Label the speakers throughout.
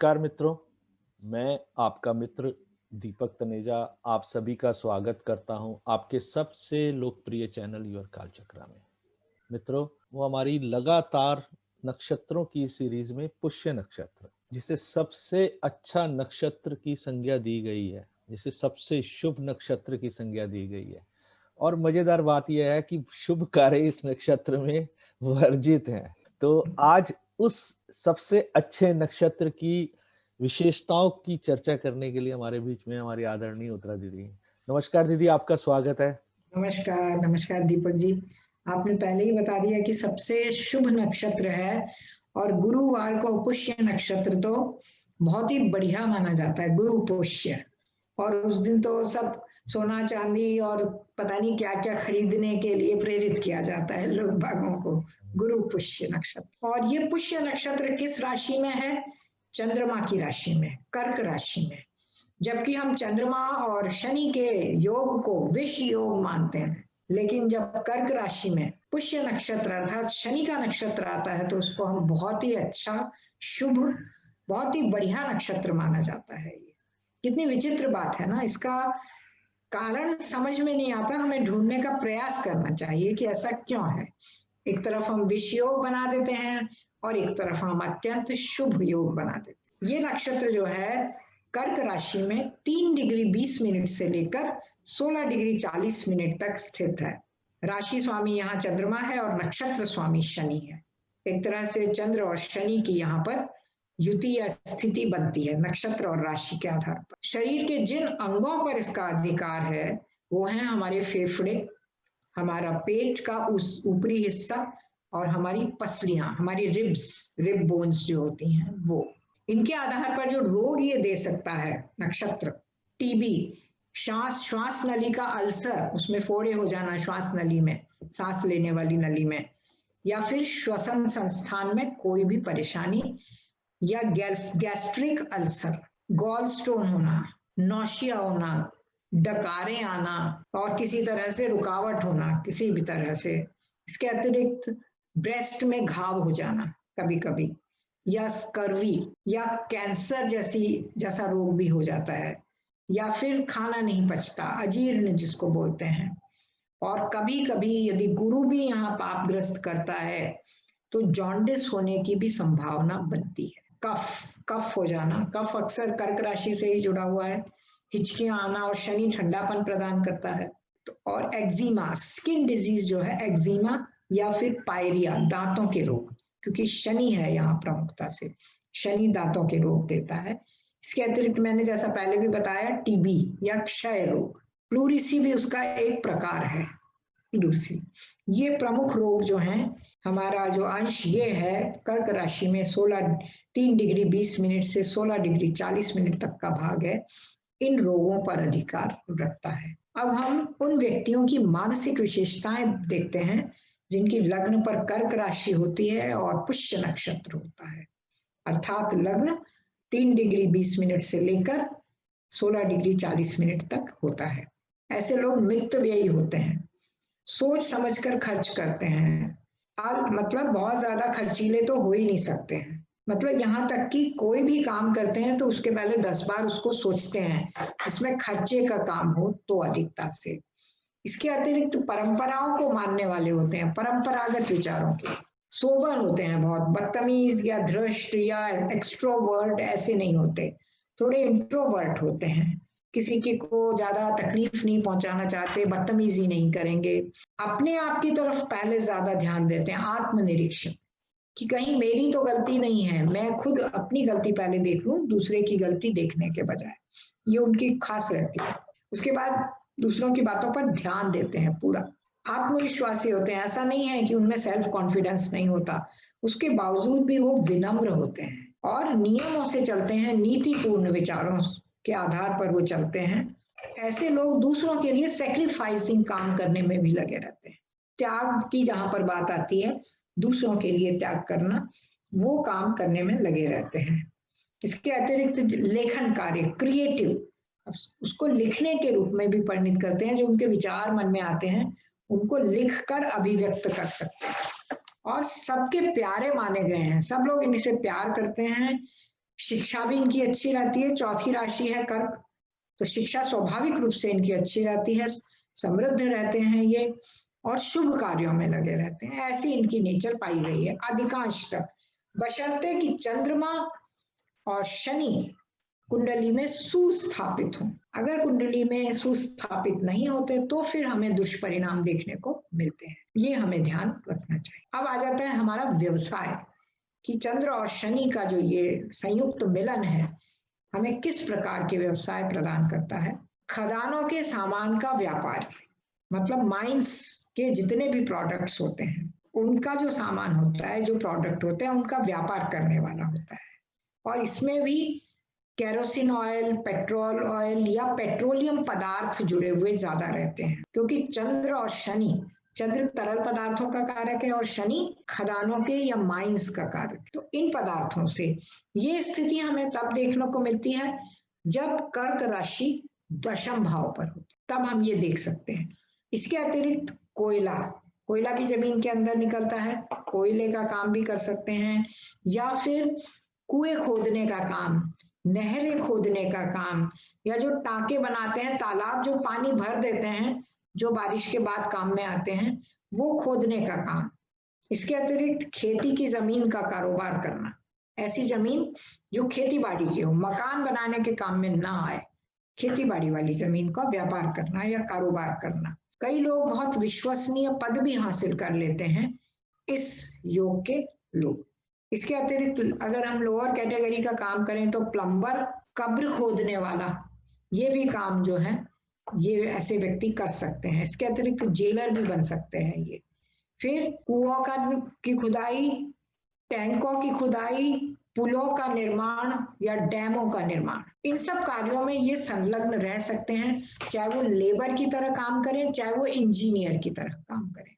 Speaker 1: नमस्कार मित्रों, मैं आपका मित्र दीपक तनेजा आप सभी का स्वागत करता हूं आपके सबसे लोकप्रिय चैनल योर काल चक्रा में। मित्रों, वो हमारी लगातार नक्षत्रों की सीरीज में पुष्य नक्षत्र, जिसे सबसे अच्छा नक्षत्र की संज्ञा दी गई है, जिसे सबसे शुभ नक्षत्र की संज्ञा दी गई है। और मजेदार बात यह है कि शुभ कार्य इस नक्षत्र में वर्जित हैं। तो आज उस सबसे अच्छे नक्षत्र की विशेषताओं की चर्चा करने के लिए हमारे बीच में हमारी आदरणीय उत्तरा दीदी हैं। नमस्कार दीदी, आपका स्वागत है।
Speaker 2: नमस्कार नमस्कार दीपक जी। आपने पहले ही बता दिया कि सबसे शुभ नक्षत्र है और गुरुवार को पुष्य नक्षत्र तो बहुत ही बढ़िया माना जाता है, गुरु पुष्य। और उस दिन तो सब सोना चांदी और पता नहीं क्या क्या खरीदने के लिए प्रेरित किया जाता है लोग बागों को। गुरु पुष्य नक्षत्र, और ये पुष्य नक्षत्र किस राशि में है? चंद्रमा की राशि में, कर्क राशि में। जबकि हम चंद्रमा और शनि के योग को विष योग मानते हैं, लेकिन जब कर्क राशि में पुष्य नक्षत्र अर्थात शनि का नक्षत्र आता है तो उसको हम बहुत ही अच्छा, शुभ, बहुत ही बढ़िया नक्षत्र माना जाता है। ये कितनी विचित्र बात है ना। इसका कारण समझ में नहीं आता, हमें ढूंढने का प्रयास करना चाहिए कि ऐसा क्यों है। एक तरफ हम विष योग बना देते हैं और एक तरफ हम अत्यंत शुभ योग बना देते हैं। ये नक्षत्र जो है कर्क राशि में 3 डिग्री 20 मिनट से लेकर 16 डिग्री 40 मिनट तक स्थित है। राशि स्वामी यहाँ चंद्रमा है और नक्षत्र स्वामी शनि है। एक तरह से चंद्र और शनि की यहाँ पर युति या स्थिति बनती है नक्षत्र और राशि के आधार पर। शरीर के जिन अंगों पर इसका अधिकार है वो है हमारे फेफड़े, हमारा पेट का उस ऊपरी हिस्सा और हमारी पसलियां, हमारी रिब बोन्स जो होती हैं वो। इनके आधार पर जो रोग ये दे सकता है नक्षत्र, टीबी, श्वास नली का अल्सर, उसमें फोड़े हो जाना श्वास नली में, सांस लेने वाली नली में, या फिर श्वसन संस्थान में कोई भी परेशानी, या गैस्ट्रिक अल्सर, गॉल स्टोन होना, नौशिया होना, डकारें आना और किसी तरह से रुकावट होना किसी भी तरह से। इसके अतिरिक्त ब्रेस्ट में घाव हो जाना कभी कभी, या स्कर्वी या कैंसर जैसा रोग भी हो जाता है, या फिर खाना नहीं पचता, अजीर्ण जिसको बोलते हैं। और कभी कभी यदि गुरु भी यहाँ पापग्रस्त करता है तो जॉन्डिस होने की भी संभावना बनती है। कफ हो जाना, कफ अक्सर कर्क राशि से ही जुड़ा हुआ है। हिचकियां आना, और शनि ठंडापन प्रदान करता है। तो और एक्जिमा, स्किन डिजीज जो है एक्जिमा, या फिर पायरिया, दांतों के रोग, क्योंकि शनि है यहाँ प्रमुखता से, शनि दांतों के रोग देता है। इसके अतिरिक्त मैंने जैसा पहले भी बताया टीबी या क्षय रोग, प्लूरिसी भी उसका एक प्रकार है। प्लूरिसी, ये प्रमुख रोग जो हैं। हमारा जो अंश ये है कर्क राशि में 3 डिग्री 20 मिनट से 16 डिग्री 40 मिनट तक का भाग है, इन रोगों पर अधिकार रखता है। अब हम उन व्यक्तियों की मानसिक विशेषताएं देखते हैं जिनकी लग्न पर कर्क राशि होती है और पुष्य नक्षत्र होता है, अर्थात लग्न 3 डिग्री 20 मिनट से लेकर 16 डिग्री 40 मिनट तक होता है। ऐसे लोग मितव्ययी होते हैं, सोच समझकर खर्च करते हैं, मतलब बहुत ज्यादा खर्चीले तो हो ही नहीं सकते हैं। मतलब यहाँ तक कि कोई भी काम करते हैं तो उसके पहले 10 बार उसको सोचते हैं, इसमें खर्चे का काम हो तो अधिकता से। इसके अतिरिक्त परंपराओं को मानने वाले होते हैं, परंपरागत विचारों के, सोबर होते हैं, बहुत बदतमीज या धृष्ट या एक्सट्रोवर्ट ऐसे नहीं होते, थोड़े इंट्रोवर्ट होते हैं, किसी की को ज्यादा तकलीफ नहीं पहुंचाना चाहते, बदतमीजी नहीं करेंगे, अपने आप की तरफ पहले ज्यादा ध्यान देते हैं, आत्मनिरीक्षण, कि कहीं मेरी तो गलती नहीं है, मैं खुद अपनी गलती पहले देख लूं दूसरे की गलती देखने के बजाय, ये उनकी खास रहती है। उसके बाद दूसरों की बातों पर ध्यान देते हैं, पूरा आत्मविश्वासी होते हैं। ऐसा नहीं है कि उनमें सेल्फ कॉन्फिडेंस नहीं होता, उसके बावजूद भी वो विनम्र होते हैं और नियमों से चलते हैं, नीतिपूर्ण विचारों के आधार पर वो चलते हैं। ऐसे लोग दूसरों के लिए सेक्रीफाइसिंग काम करने में भी लगे रहते हैं। त्याग की जहां पर बात आती है, दूसरों के लिए त्याग करना, वो काम करने में लगे रहते हैं। इसके अतिरिक्त लेखन कार्य, क्रिएटिव, उसको लिखने के रूप में भी परिणित करते हैं। जो उनके विचार मन में आते हैं उनको लिखकर अभिव्यक्त कर सकते हैं और सबके प्यारे माने गए हैं, सब लोग इनसे प्यार करते हैं। शिक्षा भी इनकी अच्छी रहती है। चौथी राशि है कर्क, तो शिक्षा स्वाभाविक रूप से इनकी अच्छी रहती है, समृद्ध रहते हैं ये और शुभ कार्यों में लगे रहते हैं। ऐसी इनकी नेचर पाई गई है अधिकांशतः, बशर्ते कि चंद्रमा और शनि कुंडली में सुस्थापित हो। अगर कुंडली में सुस्थापित नहीं होते तो फिर हमें दुष्परिणाम देखने को मिलते हैं, ये हमें ध्यान रखना चाहिए। अब आ जाता है हमारा व्यवसाय, कि चंद्र और शनि का जो ये संयुक्त मिलन है हमें किस प्रकार के व्यवसाय प्रदान करता है। खदानों के सामान का व्यापार, मतलब माइंस के जितने भी प्रोडक्ट्स होते हैं उनका जो सामान होता है, जो प्रोडक्ट होते हैं उनका व्यापार करने वाला होता है। और इसमें भी केरोसिन ऑयल, पेट्रोल ऑयल या पेट्रोलियम पदार्थ जुड़े हुए ज्यादा रहते हैं, क्योंकि चंद्र और शनि, चंद्र तरल पदार्थों का कारक है और शनि खदानों के या माइंस का कारक। तो इन पदार्थों से ये स्थिति हमें तब देखने को मिलती है जब कर्क राशि दशम भाव पर हो, तब हम ये देख सकते हैं। इसके अतिरिक्त कोयला, कोयला भी जमीन के अंदर निकलता है, कोयले का काम भी कर सकते हैं, या फिर कुएं खोदने का काम, नहरें खोदने का काम, या जो टांके बनाते हैं, तालाब जो पानी भर देते हैं, जो बारिश के बाद काम में आते हैं, वो खोदने का काम। इसके अतिरिक्त खेती की जमीन का कारोबार करना, ऐसी जमीन जो खेती बाड़ी की हो, मकान बनाने के काम में ना आए, खेती बाड़ी वाली जमीन का व्यापार करना या कारोबार करना। कई लोग बहुत विश्वसनीय पद भी हासिल कर लेते हैं इस योग के लोग। इसके अतिरिक्त अगर हम लोअर कैटेगरी का काम करें तो प्लम्बर, कब्र खोदने वाला, ये भी काम जो है ये ऐसे व्यक्ति कर सकते हैं। इसके अतिरिक्त जेलर भी बन सकते हैं ये। फिर कुओं की खुदाई, टैंकों की खुदाई, पुलों का निर्माण या डैमों का निर्माण, इन सब कार्यों में ये संलग्न रह सकते हैं, चाहे वो लेबर की तरह काम करें, चाहे वो इंजीनियर की तरह काम करें,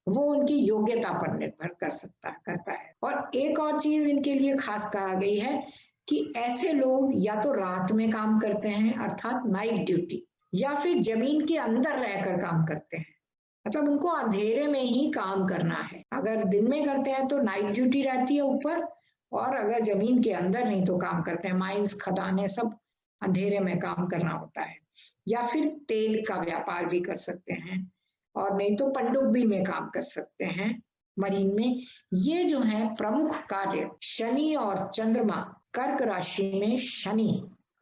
Speaker 2: वो उनकी योग्यता पर निर्भर करता है। और एक और चीज इनके लिए खास कहा गई है कि ऐसे लोग या तो रात में काम करते हैं अर्थात नाइट ड्यूटी, या फिर जमीन के अंदर रहकर काम करते हैं, मतलब उनको अंधेरे में ही काम करना है। अगर दिन में करते हैं तो नाइट ड्यूटी रहती है ऊपर, और अगर जमीन के अंदर नहीं तो काम करते हैं, माइंस, खदानें, सब अंधेरे में काम करना होता है। या फिर तेल का व्यापार भी कर सकते हैं, और नहीं तो पनडुब्बी में काम कर सकते हैं, मरीन में। ये जो है प्रमुख कार्य शनि और चंद्रमा, कर्क राशि में शनि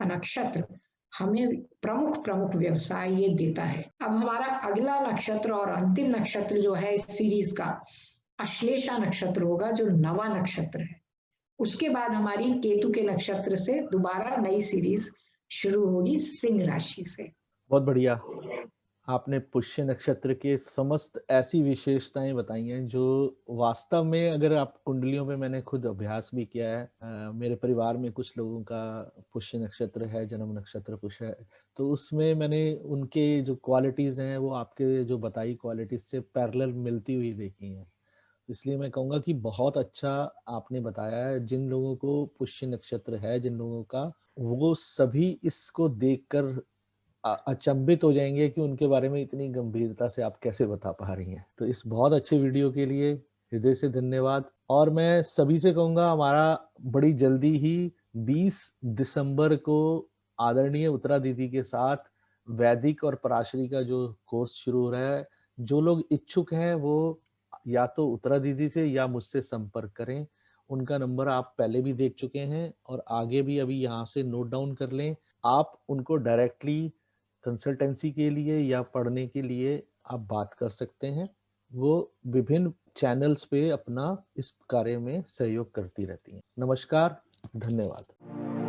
Speaker 2: का नक्षत्र हमें प्रमुख प्रमुख व्यवसाय ये देता है। अब हमारा अगला नक्षत्र और अंतिम नक्षत्र जो है इस सीरीज का अश्लेषा नक्षत्र होगा, जो नवा नक्षत्र है। उसके बाद हमारी केतु के नक्षत्र से दोबारा नई सीरीज शुरू होगी सिंह राशि से।
Speaker 1: बहुत बढ़िया, आपने पुष्य नक्षत्र के समस्त ऐसी विशेषताएं बताई हैं जो वास्तव में, अगर आप कुंडलियों पे, मैंने खुद अभ्यास भी किया है, मेरे परिवार में कुछ लोगों का पुष्य नक्षत्र है, जन्म नक्षत्र पुष्य है, तो उसमें मैंने उनके जो क्वालिटीज हैं वो आपके जो बताई क्वालिटीज से पैरेलल मिलती हुई देखी हैं। इसलिए मैं कहूँगा कि बहुत अच्छा आपने बताया है। जिन लोगों को पुष्य नक्षत्र है, जिन लोगों का, वो सभी इसको देखकर अचंभित हो जाएंगे कि उनके बारे में इतनी गंभीरता से आप कैसे बता पा रही हैं। तो इस बहुत अच्छे वीडियो के लिए हृदय से धन्यवाद। और मैं सभी से कहूँगा, हमारा बड़ी जल्दी ही 20 दिसंबर को आदरणीय उत्तरा दीदी के साथ वैदिक और पराशरी का जो कोर्स शुरू हो रहा है, जो लोग इच्छुक हैं वो या तो उत्तरा दीदी से या मुझसे संपर्क करें। उनका नंबर आप पहले भी देख चुके हैं और आगे भी अभी यहाँ से नोट डाउन कर लें। आप उनको डायरेक्टली कंसल्टेंसी के लिए या पढ़ने के लिए आप बात कर सकते हैं। वो विभिन्न चैनल्स पे अपना इस कार्य में सहयोग करती रहती हैं। नमस्कार, धन्यवाद।